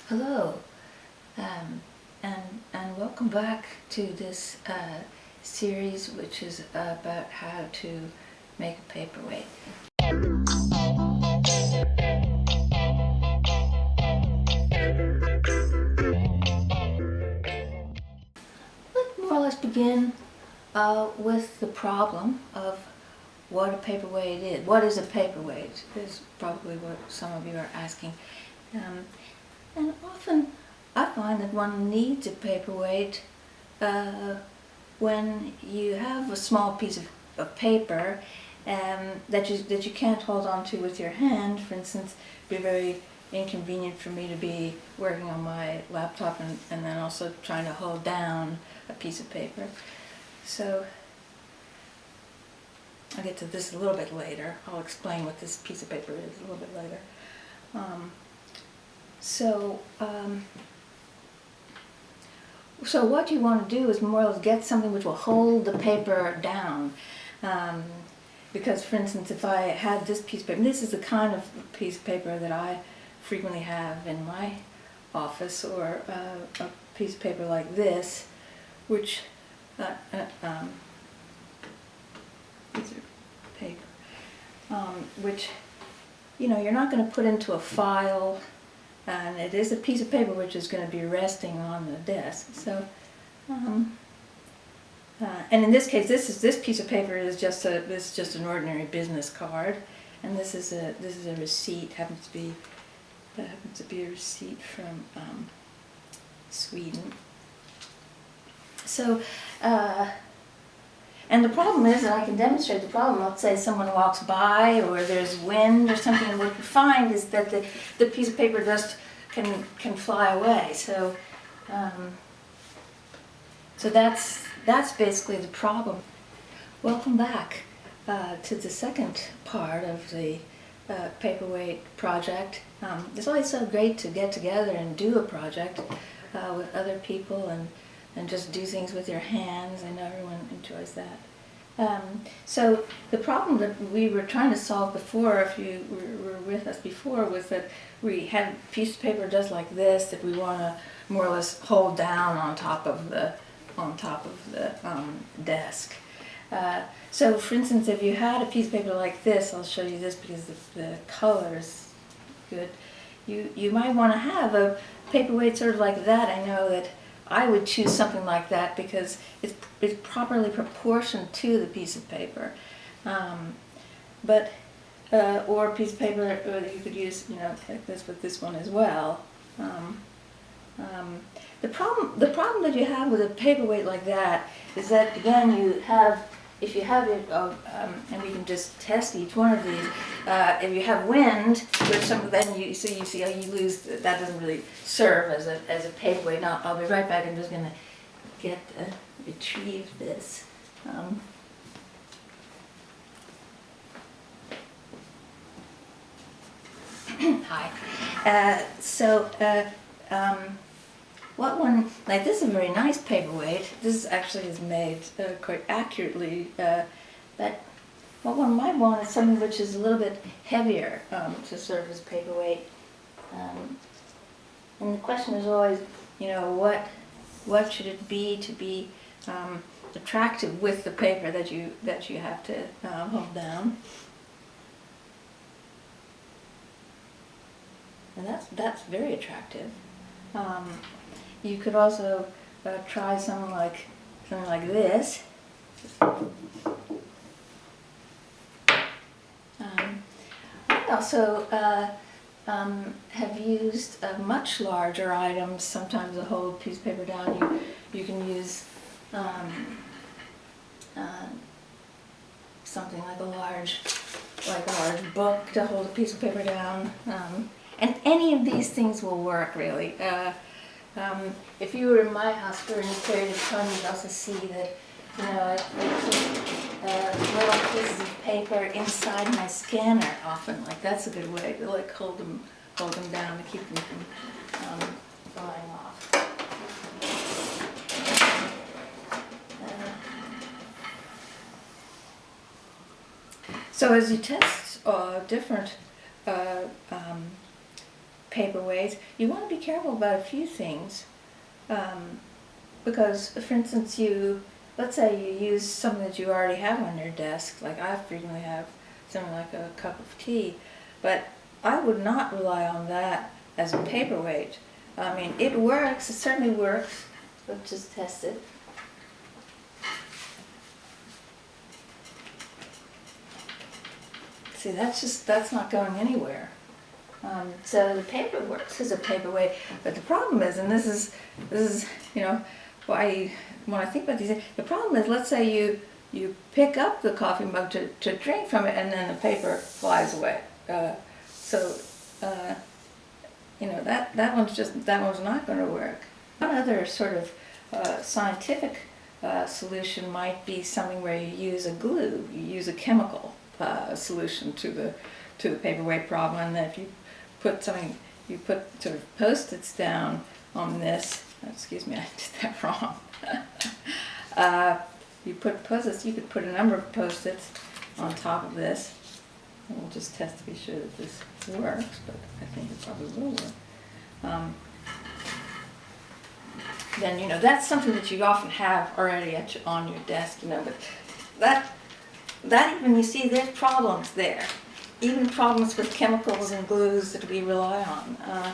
Hello, and welcome back to this series, which is about how to make a paperweight. Let's more or less begin with the problem of what a paperweight is. What is a paperweight? Is probably what some of you are asking. And often I find that one needs a paperweight when you have a small piece of paper that you can't hold on to with your hand. For instance, it would be very inconvenient for me to be working on my laptop and then also trying to hold down a piece of paper. So I'll get to this a little bit later. I'll explain what this piece of paper is a little bit later. So what you want to do is more or less get something which will hold the paper down. Because, for instance, if I had this piece of paper, this is the kind of piece of paper that I frequently have in my office, or a piece of paper like this, which piece of paper, which you're not going to put into a file. And it is a piece of paper which is going to be resting on the desk. So, and in this case, this piece of paper is just an ordinary business card, and this is a receipt. Happens to be a receipt from Sweden. So, and the problem is that I can demonstrate the problem. Let's say someone walks by, or there's wind or something, and what you find is that the piece of paper just can fly away. So, so that's basically the problem. Welcome back to the second part of the Paperweight project. It's always so great to get together and do a project with other people and just do things with your hands. I know everyone enjoys that. So the problem that we were trying to solve before, if you were with us before, was that we had a piece of paper just like this that we want to more or less hold down on top of the desk. So for instance, if you had a piece of paper like this, I'll show you this because the color is good. You might want to have a paperweight sort of like that. I know that I would choose something like that because it's properly proportioned to the piece of paper. Or a piece of paper you could use, like this with this one as well. The problem that you have with a paperweight like that is that, again, if you have it, and we can just test each one of these. If you have wind, then you see how you lose. That doesn't really serve as a paperweight. Now I'll be right back. I'm just going to retrieve this. Hi. What one, like this is a very nice paperweight. This actually is made quite accurately. But what one might want is something which is a little bit heavier to serve as paperweight. And the question is always, what should it be to be attractive with the paper that you have to hold down. And that's very attractive. You could also try something like this. I also have used much larger items. Sometimes to hold a piece of paper down, you can use something like a large book to hold a piece of paper down. And any of these things will work, really. If you were in my house for any period of time, you'd also see that, I keep little pieces of paper inside my scanner often. Like, that's a good way to hold them down to keep them from flying off. So as you test different paperweights, you want to be careful about a few things. Because, for instance, let's say you use something that you already have on your desk, like I frequently have something like a cup of tea, but I would not rely on that as a paperweight. I mean, it works, it certainly works. Let's just test it. See, that's not going anywhere. So the paper works as a paperweight, but the problem is, and this is why when I think about these, the problem is, let's say you pick up the coffee mug to drink from it, and then the paper flies away. That one's not going to work. One other sort of scientific solution might be something where you use a glue, you use a chemical solution to the paperweight problem, and then if you put sort of Post-its down on this. Excuse me, I did that wrong. You put Post-its. You could put a number of Post-its on top of this. And we'll just test to be sure that this works, but I think it probably will work. Then that's something that you often have already on your desk. But that even, you see, there's problems there. Even problems with chemicals and glues that we rely on. I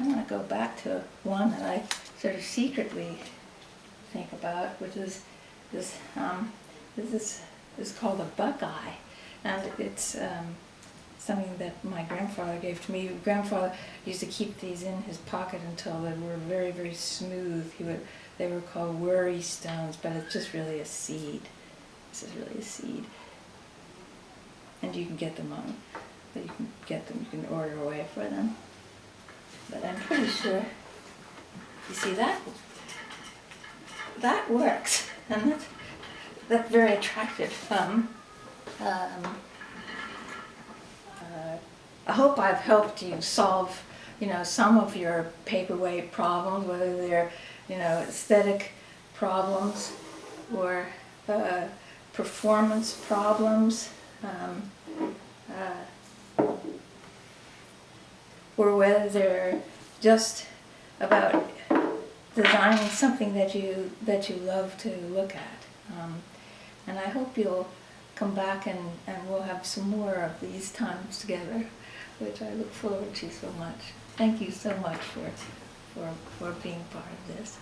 want to go back to one that I sort of secretly think about, which is this. This is called a buckeye, and it's something that my grandfather gave to me. Grandfather used to keep these in his pocket until they were very, very smooth. They were called worry stones, but it's just really a seed. This is really a seed, and you can get them you can order away for them. But I'm pretty sure, you see that works, and that's very attractive. I hope I've helped you solve, some of your paperweight problems, whether they're, aesthetic problems or performance problems, or whether they're just about designing something that you love to look at. And I hope you'll come back and we'll have some more of these times together, which I look forward to so much. Thank you so much for being part of this.